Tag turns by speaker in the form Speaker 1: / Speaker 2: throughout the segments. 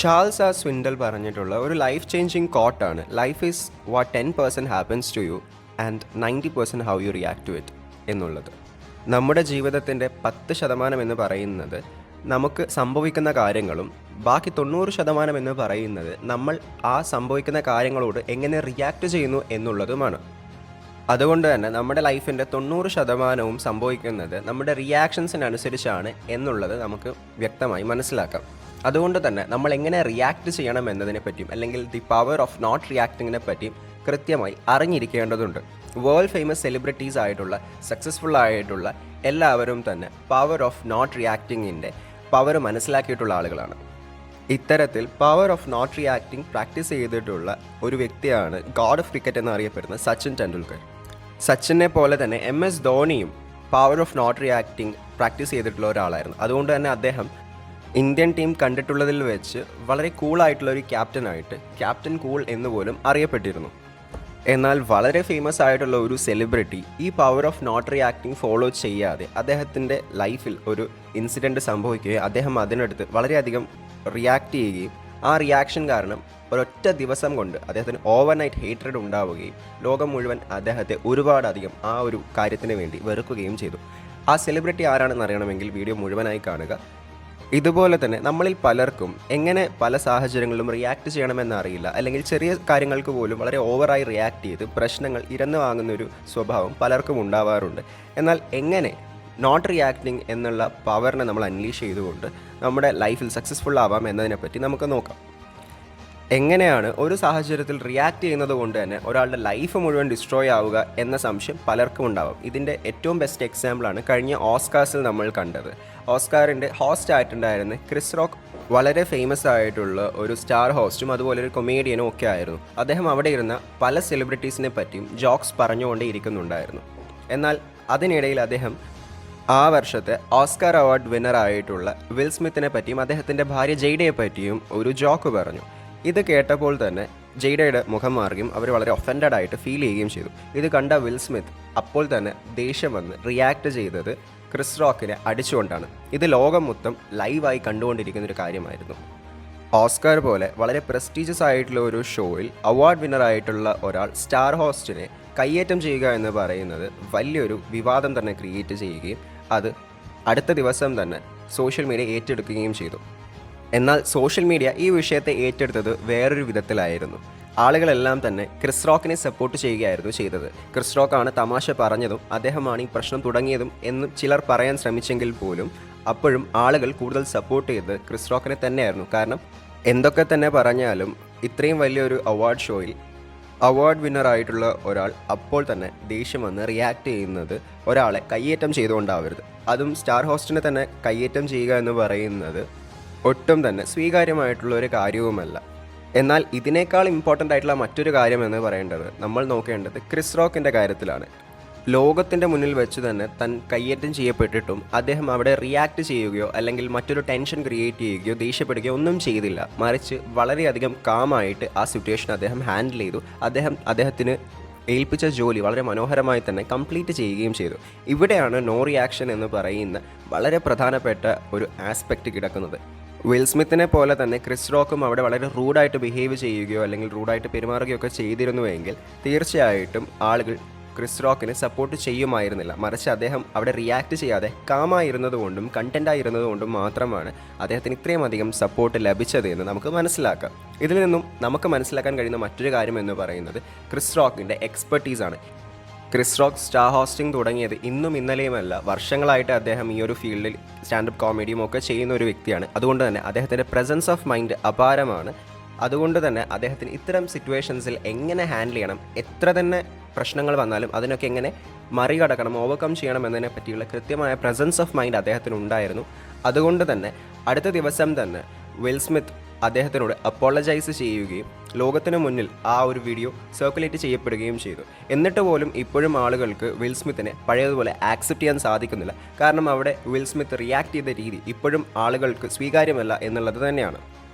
Speaker 1: Charles R Swindoll പറഞ്ഞിട്ടുള്ള ഒരു life changing കോട്ടാണ് life is what 10% happens to you and 90% how you react to it എന്നുള്ളത്. നമ്മുടെ ജീവിതത്തിൻ്റെ 10% എന്ന് പറയുന്നത് നമുക്ക് സംഭവിക്കുന്ന കാര്യങ്ങളും ബാക്കി 90% എന്ന് പറയുന്നത് നമ്മൾ ആ സംഭവിക്കുന്ന കാര്യങ്ങളോട് എങ്ങനെ റിയാക്ട് ചെയ്യുന്നു എന്നുള്ളതുമാണ്. അതുകൊണ്ട് തന്നെ നമ്മുടെ ലൈഫിൻ്റെ 90% സംഭവിക്കുന്നത് നമ്മുടെ റിയാക്ഷൻസിനനുസരിച്ചാണ് എന്നുള്ളത് നമുക്ക് വ്യക്തമായി മനസ്സിലാക്കാം. അതുകൊണ്ട് തന്നെ നമ്മൾ എങ്ങനെ റിയാക്ട് ചെയ്യണം എന്നതിനെ പറ്റിയും അല്ലെങ്കിൽ ദി പവർ ഓഫ് നോട്ട് റിയാക്ടിങ്ങിനെ പറ്റിയും കൃത്യമായി അറിഞ്ഞിരിക്കേണ്ടതുണ്ട്. വേൾഡ് ഫേമസ് സെലിബ്രിറ്റീസ് ആയിട്ടുള്ള സക്സസ്ഫുൾ ആയിട്ടുള്ള എല്ലാവരും തന്നെ പവർ ഓഫ് നോട്ട് റിയാക്ടിങ്ങിൻ്റെ പവർ മനസ്സിലാക്കിയിട്ടുള്ള ആളുകളാണ്. ഇത്തരത്തിൽ power of not reacting practice ചെയ്തിട്ടുള്ള ഒരു വ്യക്തിയാണ് ഗോഡ് ഓഫ് ക്രിക്കറ്റ് എന്നറിയപ്പെടുന്ന സച്ചിൻ ടെണ്ടുൽക്കർ. സച്ചിനെ പോലെ തന്നെ MS ധോണിയും power of not reacting practice ചെയ്തിട്ടുള്ള ഒരാളായിരുന്നു. അതുകൊണ്ട് തന്നെ അദ്ദേഹം ഇന്ത്യൻ ടീം കണ്ടിട്ടുള്ളതിൽ വെച്ച് വളരെ കൂളായിട്ടുള്ള ഒരു ക്യാപ്റ്റനായിട്ട് ക്യാപ്റ്റൻ കൂൾ എന്ന് പോലും അറിയപ്പെട്ടിരുന്നു. എന്നാൽ വളരെ ഫേമസ് ആയിട്ടുള്ള ഒരു സെലിബ്രിറ്റി ഈ power of not reacting follow ചെയ്യാതെ അദ്ദേഹത്തിൻ്റെ ലൈഫിൽ ഒരു ഇൻസിഡൻറ്റ് സംഭവിക്കുകയും അദ്ദേഹം അതിനടുത്ത് വളരെയധികം റിയാക്ട് ചെയ്യുകയും ആ റിയാക്ഷൻ കാരണം ഒരൊറ്റ ദിവസം കൊണ്ട് അദ്ദേഹത്തിന് ഓവർനൈറ്റ് ഹേറ്റ്രഡ് ഉണ്ടാവുകയും ലോകം മുഴുവൻ അദ്ദേഹത്തെ ഒരുപാടധികം ആ ഒരു കാര്യത്തിന് വേണ്ടി വെറുക്കുകയും ചെയ്തു. ആ സെലിബ്രിറ്റി ആരാണെന്ന് അറിയണമെങ്കിൽ വീഡിയോ മുഴുവനായി കാണുക. ഇതുപോലെ തന്നെ നമ്മളിൽ പലർക്കും എങ്ങനെ പല സാഹചര്യങ്ങളിലും റിയാക്ട് ചെയ്യണമെന്ന് അറിയില്ല, അല്ലെങ്കിൽ ചെറിയ കാര്യങ്ങൾക്ക് പോലും വളരെ ഓവറായി റിയാക്ട് ചെയ്ത് പ്രശ്നങ്ങൾ ഇരന്നു വാങ്ങുന്നൊരു സ്വഭാവം പലർക്കും ഉണ്ടാവാറുണ്ട്. എന്നാൽ എങ്ങനെ നോട്ട് റിയാക്ടിങ് എന്നുള്ള പവറിനെ നമ്മൾ അൺലീഷ് ചെയ്തുകൊണ്ട് നമ്മുടെ ലൈഫിൽ സക്സസ്ഫുൾ ആവാം എന്നതിനെപ്പറ്റി നമുക്ക് നോക്കാം. എങ്ങനെയാണ് ഒരു സാഹചര്യത്തിൽ റിയാക്ട് ചെയ്യുന്നത് കൊണ്ട് തന്നെ ഒരാളുടെ ലൈഫ് മുഴുവൻ ഡിസ്ട്രോയ് ആവുക എന്ന സംശയം പലർക്കും ഉണ്ടാവും. ഇതിൻ്റെ ഏറ്റവും ബെസ്റ്റ് എക്സാമ്പിളാണ് കഴിഞ്ഞ ഓസ്കാർസിൽ നമ്മൾ കണ്ടത്. ഓസ്കാറിൻ്റെ ഹോസ്റ്റ് ആയിട്ടുണ്ടായിരുന്ന ക്രിസ് റോക്ക് വളരെ ഫേമസ് ആയിട്ടുള്ള ഒരു സ്റ്റാർ ഹോസ്റ്റും അതുപോലെ ഒരു കൊമേഡിയനും ഒക്കെ ആയിരുന്നു. അദ്ദേഹം അവിടെ ഇരുന്ന പല സെലിബ്രിറ്റീസിനെ പറ്റിയും ജോക്സ് പറഞ്ഞുകൊണ്ടേ ഇരിക്കുന്നുണ്ടായിരുന്നു. എന്നാൽ അതിനിടയിൽ അദ്ദേഹം ആ വർഷത്തെ ഓസ്കാർ അവാർഡ് വിന്നർ ആയിട്ടുള്ള വിൽ സ്മിത്തിനെ പറ്റിയും അദ്ദേഹത്തിൻ്റെ ഭാര്യ ജെയ്ഡയെ പറ്റിയും ഒരു ജോക്ക് പറഞ്ഞു. ഇത് കേട്ടപ്പോൾ തന്നെ ജെയ്ഡയുടെ മുഖം മാറുകയും അവർ വളരെ ഒഫൻഡഡ് ആയിട്ട് ഫീൽ ചെയ്യുകയും ചെയ്തു. ഇത് കണ്ട വിൽ സ്മിത്ത് അപ്പോൾ തന്നെ ദേഷ്യം വന്ന് റിയാക്ട് ചെയ്തത് ക്രിസ് റോക്കിനെ അടിച്ചുകൊണ്ടാണ്. ഇത് ലോകം മൊത്തം ലൈവായി കണ്ടുകൊണ്ടിരിക്കുന്ന ഒരു കാര്യമായിരുന്നു. ഓസ്കാർ പോലെ വളരെ പ്രസ്റ്റീജിയസ് ആയിട്ടുള്ള ഒരു ഷോയിൽ അവാർഡ് വിന്നർ ആയിട്ടുള്ള ഒരാൾ സ്റ്റാർ ഹോസ്റ്റിനെ കയ്യേറ്റം ചെയ്യുക എന്ന് പറയുന്നത് വലിയൊരു വിവാദം തന്നെ ക്രിയേറ്റ് ചെയ്യുകയും അത് അടുത്ത ദിവസം തന്നെ സോഷ്യൽ മീഡിയ ഏറ്റെടുക്കുകയും ചെയ്തു. എന്നാൽ സോഷ്യൽ മീഡിയ ഈ വിഷയത്തെ ഏറ്റെടുത്തത് വേറൊരു വിധത്തിലായിരുന്നു. ആളുകളെല്ലാം തന്നെ ക്രിസ് റോക്കിനെ സപ്പോർട്ട് ചെയ്യുകയായിരുന്നു ചെയ്തത്. ക്രിസ് റോക്കാണ് തമാശ പറഞ്ഞതും അദ്ദേഹമാണ് ഈ പ്രശ്നം തുടങ്ങിയതും എന്ന് ചിലർ പറയാൻ ശ്രമിച്ചെങ്കിൽ പോലും അപ്പോഴും ആളുകൾ കൂടുതൽ സപ്പോർട്ട് ചെയ്തത് ക്രിസ് റോക്കിനെ തന്നെയായിരുന്നു. കാരണം എന്തൊക്കെ തന്നെ പറഞ്ഞാലും ഇത്രയും വലിയൊരു അവാർഡ് ഷോയിൽ അവാർഡ് വിന്നർ ആയിട്ടുള്ള ഒരാൾ അപ്പോൾ തന്നെ ദേഷ്യം വന്ന് റിയാക്ട് ചെയ്യുന്നത് ഒരാളെ കയ്യേറ്റം ചെയ്തുകൊണ്ടാവരുത്. അതും സ്റ്റാർ ഹോസ്റ്റിനെ തന്നെ കയ്യേറ്റം ചെയ്യുക എന്ന് പറയുന്നത് ഒട്ടും തന്നെ സ്വീകാര്യമായിട്ടുള്ള ഒരു കാര്യവുമല്ല. എന്നാൽ ഇതിനേക്കാൾ ഇമ്പോർട്ടൻ്റ് ആയിട്ടുള്ള മറ്റൊരു കാര്യം എന്ന് പറയേണ്ടത് നമ്മൾ നോക്കേണ്ടത് ക്രിസ് റോക്കിൻ്റെ കാര്യത്തിലാണ്. ലോകത്തിൻ്റെ മുന്നിൽ വെച്ച് തന്നെ താൻ കയ്യേറ്റം ചെയ്യപ്പെട്ടിട്ടും അദ്ദേഹം അവിടെ റിയാക്ട് ചെയ്യുകയോ അല്ലെങ്കിൽ മറ്റൊരു ടെൻഷൻ ക്രിയേറ്റ് ചെയ്യുകയോ ദേഷ്യപ്പെടുകയോ ഒന്നും ചെയ്തില്ല. മറിച്ച് വളരെയധികം കാമായിട്ട് ആ സിറ്റുവേഷൻ അദ്ദേഹം ഹാൻഡിൽ ചെയ്തു. അദ്ദേഹത്തിന് ഏൽപ്പിച്ച ജോലി വളരെ മനോഹരമായി തന്നെ കംപ്ലീറ്റ് ചെയ്യുകയും ചെയ്തു. ഇവിടെയാണ് നോ റിയാക്ഷൻ എന്ന് പറയുന്ന വളരെ പ്രധാനപ്പെട്ട ഒരു ആസ്പെക്റ്റ് കിടക്കുന്നത്. വിൽ സ്മിത്തിനെ പോലെ തന്നെ ക്രിസ് റോക്കും അവിടെ വളരെ റൂഡായിട്ട് ബിഹേവ് ചെയ്യുകയോ അല്ലെങ്കിൽ റൂഡായിട്ട് പെരുമാറുകയോ ഒക്കെ ചെയ്തിരുന്നുവെങ്കിൽ തീർച്ചയായിട്ടും ആളുകൾ ക്രിസ് റോക്കിനെ സപ്പോർട്ട് ചെയ്യുമായിരുന്നില്ല. മറിച്ച് അദ്ദേഹം അവിടെ റിയാക്ട് ചെയ്യാതെ കാമായിരുന്നതുകൊണ്ടും കണ്ടൻ്റായിരുന്നതുകൊണ്ടും മാത്രമാണ് അദ്ദേഹത്തിന് ഇത്രയും അധികം സപ്പോർട്ട് ലഭിച്ചത് എന്ന് നമുക്ക് മനസ്സിലാക്കാം. ഇതിൽ നിന്നും നമുക്ക് മനസ്സിലാക്കാൻ കഴിയുന്ന മറ്റൊരു കാര്യം എന്ന് പറയുന്നത് ക്രിസ് റോക്കിൻ്റെ എക്സ്പെർട്ടീസാണ്. ക്രിസ് റോക്ക് സ്റ്റാർ ഹോസ്റ്റിംഗ് തുടങ്ങിയത് ഇന്നും ഇന്നലെയുമല്ല, വർഷങ്ങളായിട്ട് അദ്ദേഹം ഈ ഒരു ഫീൽഡിൽ സ്റ്റാൻഡപ്പ് കോമഡിയും ഒക്കെ ചെയ്യുന്ന ഒരു വ്യക്തിയാണ്. അതുകൊണ്ട് തന്നെ അദ്ദേഹത്തിൻ്റെ പ്രസൻസ് ഓഫ് മൈൻഡ് അപാരമാണ്. അതുകൊണ്ട് തന്നെ അദ്ദേഹത്തിന് ഇത്തരം സിറ്റുവേഷൻസിൽ എങ്ങനെ ഹാൻഡിൽ ചെയ്യണം, എത്ര തന്നെ പ്രശ്നങ്ങൾ വന്നാലും അതിനൊക്കെ എങ്ങനെ മറികടക്കണം, ഓവർകം ചെയ്യണം എന്നതിനെ പറ്റിയുള്ള കൃത്യമായ പ്രസൻസ് ഓഫ് മൈൻഡ് അദ്ദേഹത്തിന് ഉണ്ടായിരുന്നു. അതുകൊണ്ട് തന്നെ അടുത്ത ദിവസം തന്നെ വിൽ സ്മിത്ത് അദ്ദേഹത്തിനോട് അപ്പോളജൈസ് ചെയ്യുകയും ലോകത്തിന് മുന്നിൽ ആ ഒരു വീഡിയോ സർക്കുലേറ്റ് ചെയ്യപ്പെടുകയും ചെയ്തു. എന്നിട്ട് പോലും ഇപ്പോഴും ആളുകൾക്ക് വിൽ സ്മിത്തിനെ പഴയതുപോലെ ആക്സെപ്റ്റ് ചെയ്യാൻ സാധിക്കുന്നില്ല. കാരണം അവിടെ വിൽ സ്മിത്ത് റിയാക്ട് ചെയ്ത രീതി ഇപ്പോഴും ആളുകൾക്ക് സ്വീകാര്യമല്ല എന്നുള്ളത് തന്നെയാണ്.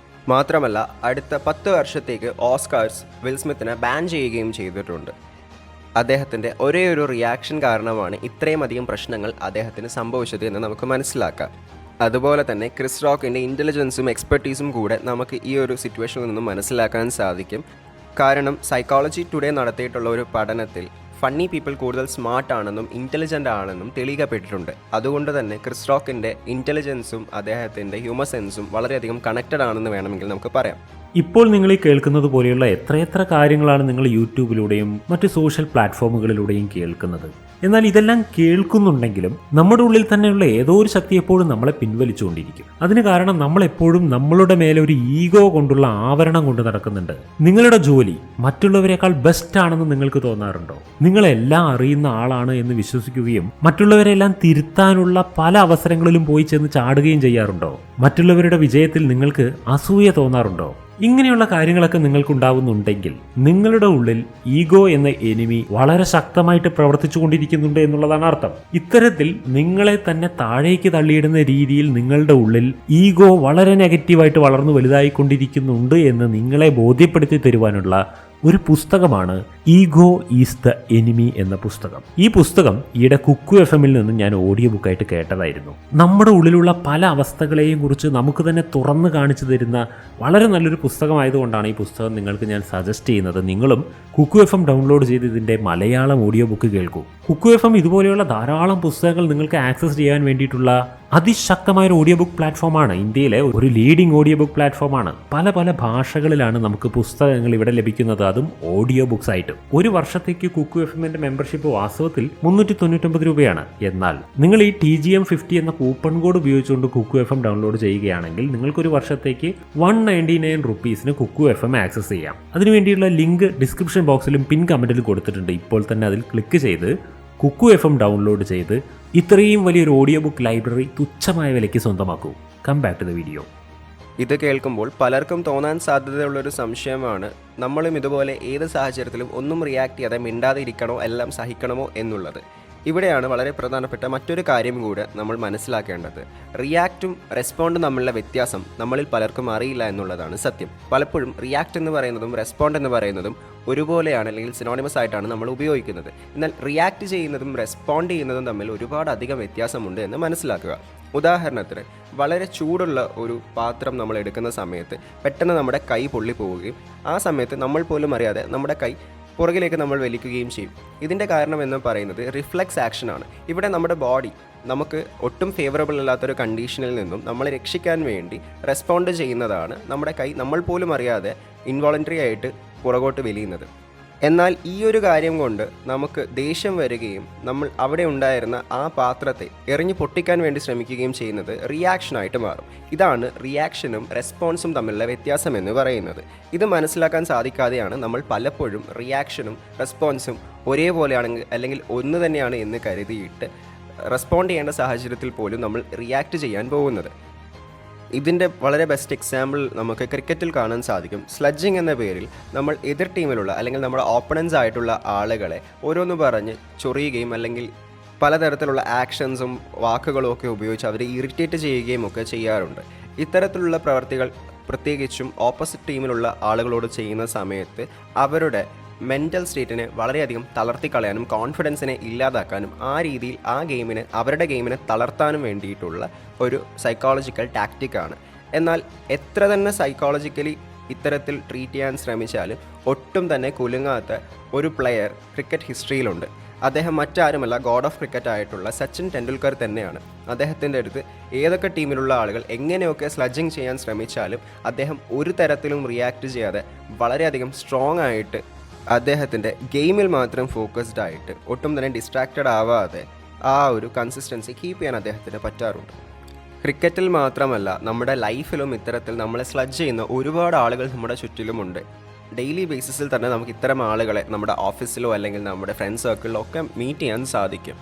Speaker 1: മാത്രമല്ല അടുത്ത 10 വർഷത്തേക്ക് ഓസ്കാർസ് വിൽ സ്മിത്തിനെ ബാൻ ചെയ്യുകയും ചെയ്തിട്ടുണ്ട്. അദ്ദേഹത്തിൻ്റെ ഒരേ ഒരു റിയാക്ഷൻ കാരണമാണ് ഇത്രയും അധികം പ്രശ്നങ്ങൾ അദ്ദേഹത്തിന് സംഭവിച്ചത് എന്ന് നമുക്ക് മനസ്സിലാക്കാം. അതുപോലെ തന്നെ ക്രിസ് റോക്കിൻ്റെ ഇൻ്റലിജൻസും എക്സ്പെർട്ടീസും കൂടെ നമുക്ക് ഈ ഒരു സിറ്റുവേഷനിൽ നിന്നും മനസ്സിലാക്കാൻ സാധിക്കും. കാരണം സൈക്കോളജി ടുഡേ നടത്തിയിട്ടുള്ള ഒരു പഠനത്തിൽ ഫണ്ണി പീപ്പിൾ കൂടുതൽ സ്മാർട്ട് ആണെന്നും ഇൻ്റലിജൻ്റ് ആണെന്നും തെളിയിക്കപ്പെട്ടിട്ടുണ്ട്. അതുകൊണ്ട് തന്നെ ക്രിസ് റോക്കിൻ്റെ ഇൻ്റലിജൻസും അദ്ദേഹത്തിൻ്റെ ഹ്യൂമർ സെൻസും വളരെയധികം കണക്റ്റഡ് ആണെന്ന് വേണമെങ്കിൽ നമുക്ക് പറയാം.
Speaker 2: ഇപ്പോൾ നിങ്ങൾ ഈ കേൾക്കുന്നത് പോലെയുള്ള എത്രയെത്ര കാര്യങ്ങളാണ് നിങ്ങൾ യൂട്യൂബിലൂടെയും മറ്റ് സോഷ്യൽ പ്ലാറ്റ്ഫോമുകളിലൂടെയും കേൾക്കുന്നത്. എന്നാൽ ഇതെല്ലാം കേൾക്കുന്നുണ്ടെങ്കിലും നമ്മുടെ ഉള്ളിൽ തന്നെയുള്ള ഏതോ ഒരു ശക്തി എപ്പോഴും നമ്മളെ പിൻവലിച്ചുകൊണ്ടിരിക്കും. അതിന് കാരണം നമ്മളെപ്പോഴും നമ്മളുടെ മേലെ ഒരു ഈഗോ കൊണ്ടുള്ള ആവരണം കൊണ്ട് നടക്കുന്നുണ്ട്. നിങ്ങളുടെ ജോലി മറ്റുള്ളവരെക്കാൾ ബെസ്റ്റ് ആണെന്ന് നിങ്ങൾക്ക് തോന്നാറുണ്ടോ? നിങ്ങളെല്ലാം അറിയുന്ന ആളാണ് എന്ന് വിശ്വസിക്കുകയും മറ്റുള്ളവരെല്ലാം തിരുത്താനുള്ള പല അവസരങ്ങളിലും പോയി ചെന്ന് ചാടുകയും ചെയ്യാറുണ്ടോ? മറ്റുള്ളവരുടെ വിജയത്തിൽ നിങ്ങൾക്ക് അസൂയ തോന്നാറുണ്ടോ? ഇങ്ങനെയുള്ള കാര്യങ്ങളൊക്കെ നിങ്ങൾക്കുണ്ടാവുന്നുണ്ടെങ്കിൽ നിങ്ങളുടെ ഉള്ളിൽ ഈഗോ എന്ന എനിമി വളരെ ശക്തമായിട്ട് പ്രവർത്തിച്ചുകൊണ്ടിരിക്കുന്നുണ്ട് എന്നുള്ളതാണ് അർത്ഥം. ഇത്തരത്തിൽ നിങ്ങളെ തന്നെ താഴേക്ക് തള്ളിയിടുന്ന രീതിയിൽ നിങ്ങളുടെ ഉള്ളിൽ ഈഗോ വളരെ നെഗറ്റീവായിട്ട് വളർന്നു വലുതായിക്കൊണ്ടിരിക്കുന്നുണ്ട് എന്ന് നിങ്ങളെ ബോധ്യപ്പെടുത്തി തരുവാനുള്ള ഒരു പുസ്തകമാണ് ഈഗോ ഈസ് ദ എനിമി എന്ന പുസ്തകം. ഈ പുസ്തകം ഈയിടെ കുക്കു FM-ൽ നിന്ന് ഞാൻ ഓഡിയോ ബുക്കായിട്ട് കേട്ടതായിരുന്നു. നമ്മുടെ ഉള്ളിലുള്ള പല അവസ്ഥകളെയും കുറിച്ച് നമുക്ക് തന്നെ തുറന്നു കാണിച്ചു തരുന്ന വളരെ നല്ലൊരു പുസ്തകമായതുകൊണ്ടാണ് ഈ പുസ്തകം നിങ്ങൾക്ക് ഞാൻ സജസ്റ്റ് ചെയ്യുന്നത്. നിങ്ങളും കുക്കു FM ഡൗൺലോഡ് ചെയ്ത് ഇതിൻ്റെ മലയാളം ഓഡിയോ ബുക്ക് കേൾക്കൂ. കുക്കു FM ഇതുപോലെയുള്ള ധാരാളം പുസ്തകങ്ങൾ നിങ്ങൾക്ക് ആക്സസ് ചെയ്യാൻ വേണ്ടിയിട്ടുള്ള അതിശക്തമായൊരു ഓഡിയോ ബുക്ക് പ്ലാറ്റ്ഫോമാണ്. ഇന്ത്യയിലെ ഒരു ലീഡിംഗ് ഓഡിയോ ബുക്ക് പ്ലാറ്റ്ഫോമാണ്. പല പല ഭാഷകളിലാണ് നമുക്ക് പുസ്തകങ്ങൾ ഇവിടെ ലഭിക്കുന്നത്, അതും ഓഡിയോ ബുക്സ് ആയിട്ട്. ഒരു വർഷത്തേക്ക് കുക്കു FM-ന്റെ മെമ്പർഷിപ്പ് വാസ്തവത്തിൽ 399 രൂപയാണ്. എന്നാൽ നിങ്ങൾ ഈ TGM50 എന്ന കൂപ്പൺ കോഡ് ഉപയോഗിച്ചുകൊണ്ട് കുക്കു FM ഡൗൺലോഡ് ചെയ്യുകയാണെങ്കിൽ നിങ്ങൾക്കൊരു വർഷത്തേക്ക് 199 റുപ്പീസിന് കുക്കു FM ആക്സസ് ചെയ്യാം. അതിനുവേണ്ടിയുള്ള ലിങ്ക് ഡിസ്ക്രിപ്ഷൻ ബോക്സിലും പിൻ കമന്റിലും കൊടുത്തിട്ടുണ്ട്. ഇപ്പോൾ തന്നെ അതിൽ ക്ലിക്ക് ചെയ്ത് കുക്കു FM ഡൗൺലോഡ് ചെയ്ത് ഇത്രയും വലിയൊരു ഓഡിയോ ബുക്ക് ലൈബ്രറി തുച്ഛമായ വിലയ്ക്ക് സ്വന്തമാക്കൂ. Come back to the video.
Speaker 1: ഇത് കേൾക്കുമ്പോൾ പലർക്കും തോന്നാൻ സാധ്യതയുള്ളൊരു സംശയമാണ്, നമ്മളും ഇതുപോലെ ഏത് സാഹചര്യത്തിലും ഒന്നും റിയാക്ട് ചെയ്യാതെ മിണ്ടാതെ ഇരിക്കണോ, എല്ലാം സഹിക്കണമോ എന്നുള്ളത്. ഇവിടെയാണ് വളരെ പ്രധാനപ്പെട്ട മറ്റൊരു കാര്യം കൂടെ നമ്മൾ മനസ്സിലാക്കേണ്ടത്. റിയാക്റ്റും റെസ്പോണ്ടും തമ്മിലുള്ള വ്യത്യാസം നമ്മളിൽ പലർക്കും അറിയില്ല എന്നുള്ളതാണ് സത്യം. പലപ്പോഴും റിയാക്ട് എന്ന് പറയുന്നതും റെസ്പോണ്ട് എന്ന് പറയുന്നതും ഒരുപോലെയാണ്, അല്ലെങ്കിൽ സിനോണിമസ് ആയിട്ടാണ് നമ്മൾ ഉപയോഗിക്കുന്നത്. എന്നാൽ റിയാക്ട് ചെയ്യുന്നതും റെസ്പോണ്ട് ചെയ്യുന്നതും തമ്മിൽ ഒരുപാട് അധികം വ്യത്യാസമുണ്ട് എന്ന് മനസ്സിലാക്കുക. ഉദാഹരണത്തിന്, വളരെ ചൂടുള്ള ഒരു പാത്രം നമ്മൾ എടുക്കുന്ന സമയത്ത് പെട്ടെന്ന് നമ്മുടെ കൈ പൊള്ളിപ്പോവുകയും ആ സമയത്ത് നമ്മൾ പോലും അറിയാതെ നമ്മുടെ കൈ പുറകിലേക്ക് നമ്മൾ വലിക്കുകയും ചെയ്യും. ഇതിൻ്റെ കാരണം എന്ന് പറയുന്നത് റിഫ്ലെക്സ് ആക്ഷനാണ്. ഇവിടെ നമ്മുടെ ബോഡി നമുക്ക് ഒട്ടും ഫേവറബിൾ അല്ലാത്തൊരു കണ്ടീഷനിൽ നിന്നും നമ്മളെ രക്ഷിക്കാൻ വേണ്ടി റെസ്പോണ്ട് ചെയ്യുന്നതാണ് നമ്മുടെ കൈ നമ്മൾ പോലും അറിയാതെ ഇൻവോളണ്ടറി ആയിട്ട് പുറകോട്ട് വലിയുന്നത്. എന്നാൽ ഈ ഒരു കാര്യം കൊണ്ട് നമുക്ക് ദേഷ്യം വരികയും നമ്മൾ അവിടെ ഉണ്ടായിരുന്ന ആ പാത്രത്തെ എറിഞ്ഞു പൊട്ടിക്കാൻ വേണ്ടി ശ്രമിക്കുകയും ചെയ്യുന്നത് റിയാക്ഷനായിട്ട് മാറും. ഇതാണ് റിയാക്ഷനും റെസ്പോൺസും തമ്മിലുള്ള വ്യത്യാസം എന്ന് പറയുന്നത്. ഇത് മനസ്സിലാക്കാൻ സാധിക്കാതെയാണ് നമ്മൾ പലപ്പോഴും റിയാക്ഷനും റെസ്പോൺസും ഒരേപോലെയാണെങ്കിൽ അല്ലെങ്കിൽ ഒന്ന് തന്നെയാണ് എന്ന് കരുതിയിട്ട് റെസ്പോണ്ട് ചെയ്യേണ്ട സാഹചര്യത്തിൽ പോലും നമ്മൾ റിയാക്ട് ചെയ്യാൻ പോകുന്നത്. ഇതിൻ്റെ വളരെ ബെസ്റ്റ് എക്സാമ്പിൾ നമുക്ക് ക്രിക്കറ്റിൽ കാണാൻ സാധിക്കും. സ്ലഡ്ജിങ് എന്ന പേരിൽ നമ്മൾ എതിർ ടീമിലുള്ള അല്ലെങ്കിൽ നമ്മുടെ ഓപ്പണൻസ് ആയിട്ടുള്ള ആളുകളെ ഓരോന്ന് പറഞ്ഞ് ചൊറിയുകയും അല്ലെങ്കിൽ പലതരത്തിലുള്ള ആക്ഷൻസും വാക്കുകളും ഒക്കെ ഉപയോഗിച്ച് അവരെ ഇറിറ്റേറ്റ് ചെയ്യുകയും ഒക്കെ ചെയ്യാറുണ്ട്. ഇത്തരത്തിലുള്ള പ്രവർത്തികൾ പ്രത്യേകിച്ചും ഓപ്പോസിറ്റ് ടീമിലുള്ള ആളുകളോട് ചെയ്യുന്ന സമയത്ത് അവരുടെ മെൻ്റൽ സ്റ്റേറ്റിനെ വളരെയധികം തളർത്തിക്കളയാനും കോൺഫിഡൻസിനെ ഇല്ലാതാക്കാനും ആ രീതിയിൽ അവരുടെ ഗെയിമിനെ തളർത്താനും വേണ്ടിയിട്ടുള്ള ഒരു സൈക്കോളജിക്കൽ ടാക്റ്റിക്കാണ്. എന്നാൽ എത്ര തന്നെ സൈക്കോളജിക്കലി ഇത്തരത്തിൽ ട്രീറ്റ് ചെയ്യാൻ ശ്രമിച്ചാലും ഒട്ടും തന്നെ കുലുങ്ങാത്ത ഒരു പ്ലെയർ ക്രിക്കറ്റ് ഹിസ്റ്ററിയിലുണ്ട്. അദ്ദേഹം മറ്റാരുമല്ല, ഗോഡ് ഓഫ് ക്രിക്കറ്റ് ആയിട്ടുള്ള സച്ചിൻ ടെണ്ടുൽക്കർ തന്നെയാണ്. അദ്ദേഹത്തിൻ്റെ അടുത്ത് ഏതൊക്കെ ടീമിലുള്ള ആളുകൾ എങ്ങനെയൊക്കെ സ്ലഡ്ജിങ് ചെയ്യാൻ ശ്രമിച്ചാലും അദ്ദേഹം ഒരു തരത്തിലും റിയാക്ട് ചെയ്യാതെ വളരെയധികം സ്ട്രോങ് ആയിട്ട് അദ്ദേഹത്തിൻ്റെ ഗെയിമിൽ മാത്രം ഫോക്കസ്ഡ് ആയിട്ട് ഒട്ടും തന്നെ ഡിസ്ട്രാക്റ്റഡ് ആവാതെ ആ ഒരു കൺസിസ്റ്റൻസി കീപ്പ് ചെയ്യാൻ അദ്ദേഹത്തിന് പറ്റാറുണ്ട്. ക്രിക്കറ്റിൽ മാത്രമല്ല, നമ്മുടെ ലൈഫിലും ഇത്തരത്തിൽ നമ്മളെ സ്ലഡ്ജ് ചെയ്യുന്ന ഒരുപാട് ആളുകൾ നമ്മുടെ ചുറ്റിലുമുണ്ട്. ഡെയിലി ബേസിസിൽ തന്നെ നമുക്ക് ഇത്തരം ആളുകളെ നമ്മുടെ ഓഫീസിലോ അല്ലെങ്കിൽ നമ്മുടെ ഫ്രണ്ട് സർക്കിളിലോ ഒക്കെ മീറ്റ് ചെയ്യാൻ സാധിക്കും.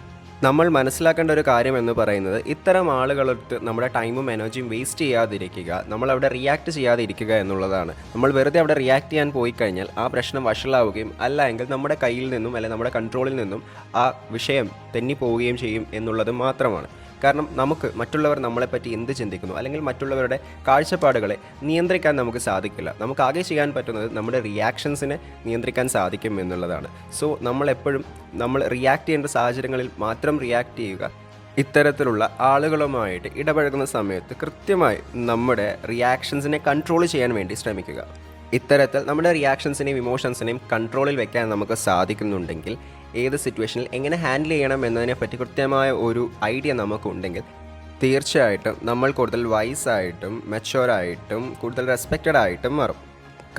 Speaker 1: നമ്മൾ മനസ്സിലാക്കേണ്ട ഒരു കാര്യം എന്ന് പറയുന്നത്, ഇത്തരം ആളുകളടുത്ത് നമ്മുടെ ടൈമും എനർജിയും വേസ്റ്റ് ചെയ്യാതിരിക്കുക, നമ്മളവിടെ റിയാക്ട് ചെയ്യാതിരിക്കുക എന്നുള്ളതാണ്. നമ്മൾ വെറുതെ അവിടെ റിയാക്ട് ചെയ്യാൻ പോയി കഴിഞ്ഞാൽ ആ പ്രശ്നം വഷളാവുകയും അല്ല എങ്കിൽ നമ്മുടെ കയ്യിൽ നിന്നും അല്ലെങ്കിൽ നമ്മുടെ കൺട്രോളിൽ നിന്നും ആ വിഷയം തെന്നിപ്പോവുകയും ചെയ്യും എന്നുള്ളത് മാത്രമാണ്. കാരണം നമുക്ക് മറ്റുള്ളവർ നമ്മളെപ്പറ്റി എന്ത് ചിന്തിക്കുന്നു അല്ലെങ്കിൽ മറ്റുള്ളവരുടെ കാഴ്ചപ്പാടുകളെ നിയന്ത്രിക്കാൻ നമുക്ക് സാധിക്കില്ല. നമുക്ക് ആകെ ചെയ്യാൻ പറ്റുന്നത് നമ്മുടെ റിയാക്ഷൻസിനെ നിയന്ത്രിക്കാൻ സാധിക്കും എന്നുള്ളതാണ്. സോ നമ്മളെപ്പോഴും നമ്മൾ റിയാക്ട് ചെയ്യേണ്ട സാഹചര്യങ്ങളിൽ മാത്രം റിയാക്ട് ചെയ്യുക. ഇത്തരത്തിലുള്ള ആളുകളുമായിട്ട് ഇടപഴകുന്ന സമയത്ത് കൃത്യമായി നമ്മുടെ റിയാക്ഷൻസിനെ കൺട്രോൾ ചെയ്യാൻ വേണ്ടി ശ്രമിക്കുക. ഇത്തരത്തിൽ നമ്മുടെ റിയാക്ഷൻസിനെയും ഇമോഷൻസിനെയും കൺട്രോളിൽ വെക്കാൻ നമുക്ക് സാധിക്കുന്നുണ്ടെങ്കിൽ ഏത് സിറ്റുവേഷനിൽ എങ്ങനെ ഹാൻഡിൽ ചെയ്യണം എന്നതിനെപ്പറ്റി കൃത്യമായ ഒരു ഐഡിയ നമുക്കുണ്ടെങ്കിൽ തീർച്ചയായിട്ടും നമ്മൾ കൂടുതൽ വൈസായിട്ടും മെച്യൂറായിട്ടും കൂടുതൽ റെസ്പെക്റ്റഡ് ആയിട്ടും മാറും.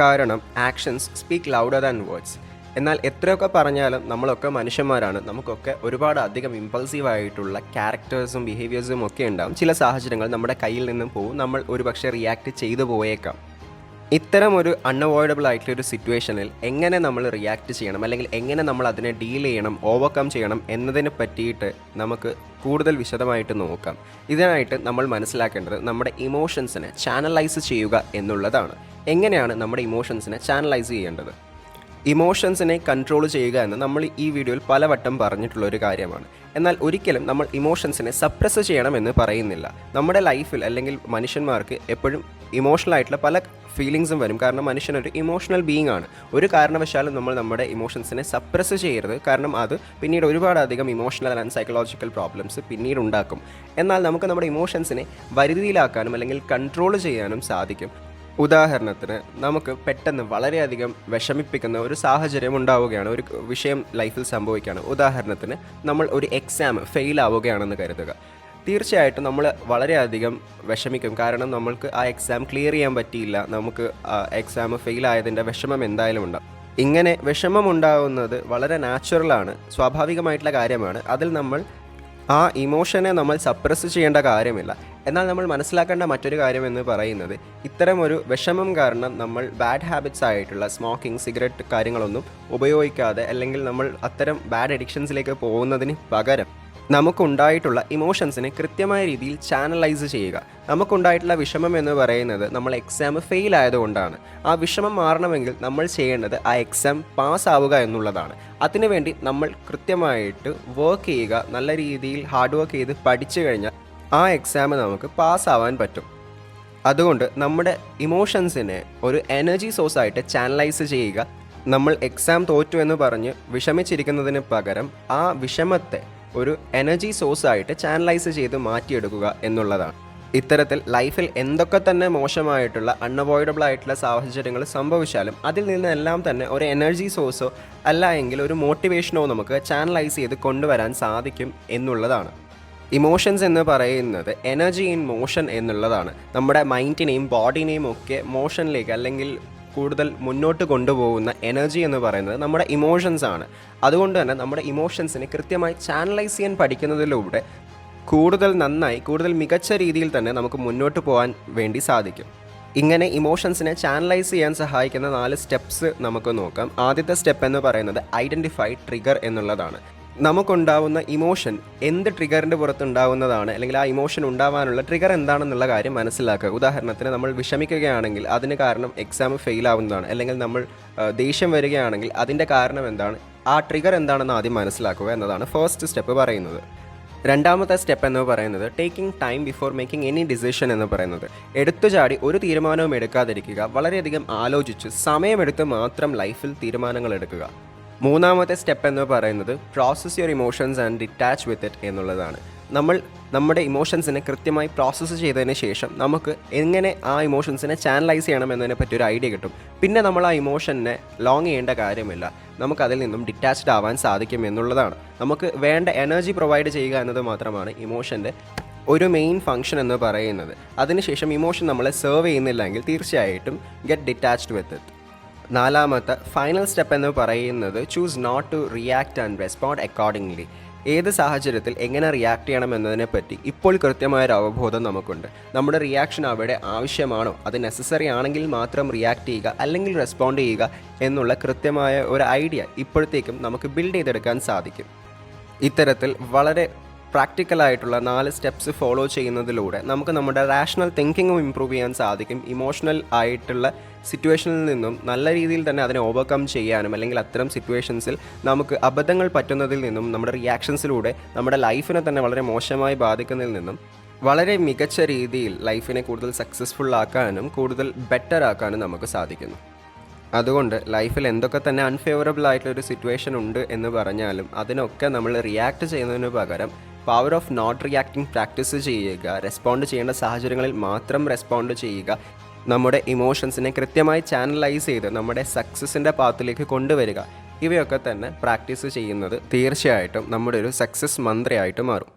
Speaker 1: കാരണം actions speak louder than words. എന്നാൽ എത്രയൊക്കെ പറഞ്ഞാലും നമ്മളൊക്കെ മനുഷ്യന്മാരാണ്. നമുക്കൊക്കെ ഒരുപാട് അധികം ഇമ്പൾസീവായിട്ടുള്ള ക്യാരക്ടേഴ്സും ബിഹേവിയേഴ്സും ഒക്കെ ഉണ്ടാകും. ചില സാഹചര്യങ്ങൾ നമ്മുടെ കയ്യിൽ നിന്നും പോകും, നമ്മൾ ഒരുപക്ഷെ റിയാക്ട് ചെയ്തു പോയേക്കാം. ഇത്തരം ഒരു അൺഅവോയ്ഡബിൾ ആയിട്ടുള്ള ഒരു സിറ്റുവേഷനിൽ എങ്ങനെ നമ്മൾ റിയാക്ട് ചെയ്യണം, അല്ലെങ്കിൽ എങ്ങനെ നമ്മൾ അതിനെ ഡീൽ ചെയ്യണം, ഓവർകം ചെയ്യണം എന്നതിനെ പറ്റിയിട്ട് നമുക്ക് കൂടുതൽ വിശദമായിട്ട് നോക്കാം. ഇതിനായിട്ട് നമ്മൾ മനസ്സിലാക്കേണ്ടത് നമ്മുടെ ഇമോഷൻസിനെ ചാനലൈസ് ചെയ്യുക എന്നുള്ളതാണ്. എങ്ങനെയാണ് നമ്മുടെ ഇമോഷൻസിനെ ചാനലൈസ് ചെയ്യേണ്ടത്? ഇമോഷൻസിനെ കൺട്രോൾ ചെയ്യുക എന്ന് നമ്മൾ ഈ വീഡിയോയിൽ പലവട്ടം പറഞ്ഞിട്ടുള്ള ഒരു കാര്യമാണ്. എന്നാൽ ഒരിക്കലും നമ്മൾ ഇമോഷൻസിനെ സപ്രസ് ചെയ്യണമെന്ന് പറയുന്നില്ല. നമ്മുടെ ലൈഫിൽ അല്ലെങ്കിൽ മനുഷ്യന്മാർക്ക് എപ്പോഴും ഇമോഷണൽ ആയിട്ടുള്ള പല ഫീലിങ്സും വരും. കാരണം മനുഷ്യനൊരു ഇമോഷണൽ ബീയിങ് ആണ്. ഒരു കാരണവശാലും നമ്മൾ നമ്മുടെ ഇമോഷൻസിനെ സപ്രസ് ചെയ്യരുത്. കാരണം അത് പിന്നീട് ഒരുപാടധികം ഇമോഷണൽ ആൻഡ് സൈക്കോളജിക്കൽ പ്രോബ്ലംസ് പിന്നീട് ഉണ്ടാക്കും. എന്നാൽ നമുക്ക് നമ്മുടെ ഇമോഷൻസിനെ വരുതിയിലാക്കാനും അല്ലെങ്കിൽ കൺട്രോൾ ചെയ്യാനും സാധിക്കും. ഉദാഹരണത്തിന് നമുക്ക് പെട്ടെന്ന് വളരെയധികം വിഷമിപ്പിക്കുന്ന ഒരു സാഹചര്യം ഉണ്ടാവുകയാണ്, ഒരു വിഷയം ലൈഫിൽ സംഭവിക്കുകയാണ്. ഉദാഹരണത്തിന് നമ്മൾ ഒരു എക്സാം ഫെയിൽ ആവുകയാണെന്ന് കരുതുക. തീർച്ചയായിട്ടും നമ്മൾ വളരെയധികം വിഷമിക്കും. കാരണം നമ്മൾക്ക് ആ എക്സാം ക്ലിയർ ചെയ്യാൻ പറ്റിയില്ല, നമുക്ക് എക്സാം ഫെയിൽ ആയതിൻ്റെ വിഷമം എന്തായാലും ഉണ്ടാകും. ഇങ്ങനെ വിഷമമുണ്ടാകുന്നത് വളരെ നാച്ചുറലാണ്, സ്വാഭാവികമായിട്ടുള്ള കാര്യമാണ്. അതിൽ നമ്മൾ ആ ഇമോഷനെ നമ്മൾ സപ്രസ് ചെയ്യേണ്ട കാര്യമില്ല. എന്നാൽ നമ്മൾ മനസ്സിലാക്കേണ്ട മറ്റൊരു കാര്യം എന്ന് പറയുന്നത്, ഇത്തരം ഒരു വിഷമം കാരണം നമ്മൾ ബാഡ് ഹാബിറ്റ്സ് ആയിട്ടുള്ള സ്മോക്കിംഗ്, സിഗരറ്റ് കാര്യങ്ങളൊന്നും ഉപയോഗിക്കാതെ അല്ലെങ്കിൽ നമ്മൾ അത്തരം ബാഡ് അഡിക്ഷൻസിലേക്ക് പോകുന്നതിന് പകരം നമുക്കുണ്ടായിട്ടുള്ള ഇമോഷൻസിനെ കൃത്യമായ രീതിയിൽ ചാനലൈസ് ചെയ്യുക. നമുക്കുണ്ടായിട്ടുള്ള വിഷമം എന്ന് പറയുന്നത് നമ്മൾ എക്സാം ഫെയിൽ ആയതുകൊണ്ടാണ്. ആ വിഷമം മാറണമെങ്കിൽ നമ്മൾ ചെയ്യേണ്ടത് ആ എക്സാം പാസ്സാവുക എന്നുള്ളതാണ്. അതിനുവേണ്ടി നമ്മൾ കൃത്യമായിട്ട് വർക്ക് ചെയ്യുക. നല്ല രീതിയിൽ ഹാർഡ് വർക്ക് ചെയ്ത് പഠിച്ചു കഴിഞ്ഞാൽ ആ എക്സാം നമുക്ക് പാസ്സാവാൻ പറ്റും. അതുകൊണ്ട് നമ്മുടെ ഇമോഷൻസിനെ ഒരു എനർജി സോഴ്സായിട്ട് ചാനലൈസ് ചെയ്യുക. നമ്മൾ എക്സാം തോറ്റു എന്ന് പറഞ്ഞ് വിഷമിച്ചിരിക്കുന്നതിന് പകരം ആ വിഷമത്തെ ഒരു എനർജി സോഴ്സായിട്ട് ചാനലൈസ് ചെയ്ത് മാറ്റിയെടുക്കുക എന്നുള്ളതാണ്. ഇത്തരത്തിൽ ലൈഫിൽ എന്തൊക്കെ തന്നെ മോശമായിട്ടുള്ള അൺഅവോയ്ഡബിൾ ആയിട്ടുള്ള സാഹചര്യങ്ങൾ സംഭവിച്ചാലും അതിൽ നിന്നെല്ലാം തന്നെ ഒരു എനർജി സോഴ്സോ അല്ല എങ്കിൽ ഒരു മോട്ടിവേഷനോ നമുക്ക് ചാനലൈസ് ചെയ്ത് കൊണ്ടുവരാൻ സാധിക്കും എന്നുള്ളതാണ്. ഇമോഷൻസ് എന്ന് പറയുന്നത് എനർജി ഇൻ മോഷൻ എന്നുള്ളതാണ്. നമ്മുടെ മൈൻഡിനെയും ബോഡിനെയും ഒക്കെ മോഷനിലേക്ക് അല്ലെങ്കിൽ കൂടുതൽ മുന്നോട്ട് കൊണ്ടുപോകുന്ന എനർജി എന്ന് പറയുന്നത് നമ്മുടെ ഇമോഷൻസ് ആണ്. അതുകൊണ്ട് തന്നെ നമ്മുടെ ഇമോഷൻസിനെ കൃത്യമായി ചാനലൈസ് ചെയ്യാൻ പഠിക്കുന്നതിലൂടെ കൂടുതൽ നന്നായി, കൂടുതൽ മികച്ച രീതിയിൽ തന്നെ നമുക്ക് മുന്നോട്ട് പോകാൻ വേണ്ടി സാധിക്കും. ഇങ്ങനെ ഇമോഷൻസിനെ ചാനലൈസ് ചെയ്യാൻ സഹായിക്കുന്ന 4 സ്റ്റെപ്സ് നമുക്ക് നോക്കാം. ആദ്യത്തെ സ്റ്റെപ്പ് എന്ന് പറയുന്നത് ഐഡൻറ്റിഫൈ ട്രിഗർ എന്നുള്ളതാണ്. നമുക്കുണ്ടാവുന്ന ഇമോഷൻ എന്ത് ട്രിഗറിൻ്റെ പുറത്തുണ്ടാവുന്നതാണ്, അല്ലെങ്കിൽ ആ ഇമോഷൻ ഉണ്ടാവാനുള്ള ട്രിഗർ എന്താണെന്നുള്ള കാര്യം മനസ്സിലാക്കുക. ഉദാഹരണത്തിന് നമ്മൾ വിഷമിക്കുകയാണെങ്കിൽ അതിന് കാരണം എക്സാം ഫെയിൽ ആവുന്നതാണ്, അല്ലെങ്കിൽ നമ്മൾ ദേഷ്യം വരികയാണെങ്കിൽ അതിൻ്റെ കാരണം എന്താണ്, ആ ട്രിഗർ എന്താണെന്ന് ആദ്യം മനസ്സിലാക്കുക എന്നതാണ് ഫസ്റ്റ് സ്റ്റെപ്പ് പറയുന്നത്. രണ്ടാമത്തെ സ്റ്റെപ്പ് എന്ന് പറയുന്നത് taking time before making any decision എന്ന് പറയുന്നത്. എടുത്തുചാടി ഒരു തീരുമാനവും എടുക്കാതിരിക്കുക. വളരെയധികം ആലോചിച്ച് സമയമെടുത്ത് മാത്രം ലൈഫിൽ തീരുമാനങ്ങൾ എടുക്കുക. മൂന്നാമത്തെ സ്റ്റെപ്പ് എന്ന് പറയുന്നത് process your emotions and detach with it എന്നുള്ളതാണ്. നമ്മൾ നമ്മുടെ ഇമോഷൻസിനെ കൃത്യമായി പ്രോസസ്സ് ചെയ്തതിന് ശേഷം നമുക്ക് എങ്ങനെ ആ ഇമോഷൻസിനെ ചാനലൈസ് ചെയ്യണം എന്നതിനെ പറ്റി ഒരു ഐഡിയ കിട്ടും. പിന്നെ നമ്മൾ ആ ഇമോഷനെ ലോങ് ചെയ്യേണ്ട കാര്യമില്ല, നമുക്കതിൽ നിന്നും ഡിറ്റാച്ച്ഡ് ആവാൻ സാധിക്കും എന്നുള്ളതാണ്. നമുക്ക് വേണ്ട എനർജി പ്രൊവൈഡ് ചെയ്യുക എന്നത് മാത്രമാണ് ഇമോഷൻ്റെ ഒരു മെയിൻ ഫംഗ്ഷൻ എന്ന് പറയുന്നത്. അതിനുശേഷം ഇമോഷൻ നമ്മളെ സെർവ് ചെയ്യുന്നില്ലെങ്കിൽ തീർച്ചയായിട്ടും ഗെറ്റ് ഡിറ്റാച്ച്ഡ് വിത്ത് ഇറ്റ്. നാലാമത്തെ ഫൈനൽ സ്റ്റെപ്പ് എന്ന് പറയുന്നത് choose not to react and respond accordingly. ഏത് സാഹചര്യത്തിൽ എങ്ങനെ റിയാക്ട് ചെയ്യണം എന്നതിനെപ്പറ്റി ഇപ്പോൾ കൃത്യമായൊരു അവബോധം നമുക്കുണ്ട്. നമ്മുടെ റിയാക്ഷൻ അവിടെ ആവശ്യമാണോ, അത് നെസസറി ആണെങ്കിൽ മാത്രം റിയാക്ട് ചെയ്യുക അല്ലെങ്കിൽ റെസ്പോണ്ട് ചെയ്യുക എന്നുള്ള കൃത്യമായ ഒരു ഐഡിയ ഇപ്പോഴത്തേക്കും നമുക്ക് ബിൽഡ് ചെയ്തെടുക്കാൻ സാധിക്കും. ഇത്തരത്തിൽ വളരെ പ്രാക്ടിക്കലായിട്ടുള്ള 4 സ്റ്റെപ്സ് ഫോളോ ചെയ്യുന്നതിലൂടെ നമുക്ക് നമ്മുടെ റാഷണൽ തിങ്കിങ്ങും ഇമ്പ്രൂവ് ചെയ്യാൻ സാധിക്കും. ഇമോഷണൽ ആയിട്ടുള്ള സിറ്റുവേഷനിൽ നിന്നും നല്ല രീതിയിൽ തന്നെ അതിനെ ഓവർകം ചെയ്യാനും, അല്ലെങ്കിൽ അത്തരം സിറ്റുവേഷൻസിൽ നമുക്ക് അബദ്ധങ്ങൾ പറ്റുന്നതിൽ നിന്നും നമ്മുടെ റിയാക്ഷൻസിലൂടെ നമ്മുടെ ലൈഫിനെ തന്നെ വളരെ മോശമായി ബാധിക്കുന്നതിൽ നിന്നും വളരെ മികച്ച രീതിയിൽ ലൈഫിനെ കൂടുതൽ സക്സസ്ഫുൾ ആക്കാനും കൂടുതൽ ബെറ്റർ ആക്കാനും നമുക്ക് സാധിക്കുന്നു. അതുകൊണ്ട് ലൈഫിൽ എന്തൊക്കെ തന്നെ അൺഫേവറബിൾ ആയിട്ടുള്ളൊരു സിറ്റുവേഷൻ ഉണ്ട് എന്ന് പറഞ്ഞാലും അതിനൊക്കെ നമ്മൾ റിയാക്ട് ചെയ്യുന്നതിന് പകരം power of not reacting practice ചെയ്യുക, റെസ്പോണ്ട് ചെയ്യേണ്ട സാഹചര്യങ്ങളിൽ മാത്രം റെസ്പോണ്ട് ചെയ്യുക, നമ്മുടെ ഇമോഷൻസിനെ കൃത്യമായി ചാനലൈസ് ചെയ്ത് നമ്മുടെ സക്സസിൻ്റെ പാത്തിലേക്ക് കൊണ്ടുവരിക, ഇവയൊക്കെ തന്നെ പ്രാക്ടീസ് ചെയ്യുന്നത് തീർച്ചയായിട്ടും നമ്മുടെ ഒരു സക്സസ് മന്ത്രയായിട്ട് മാറും.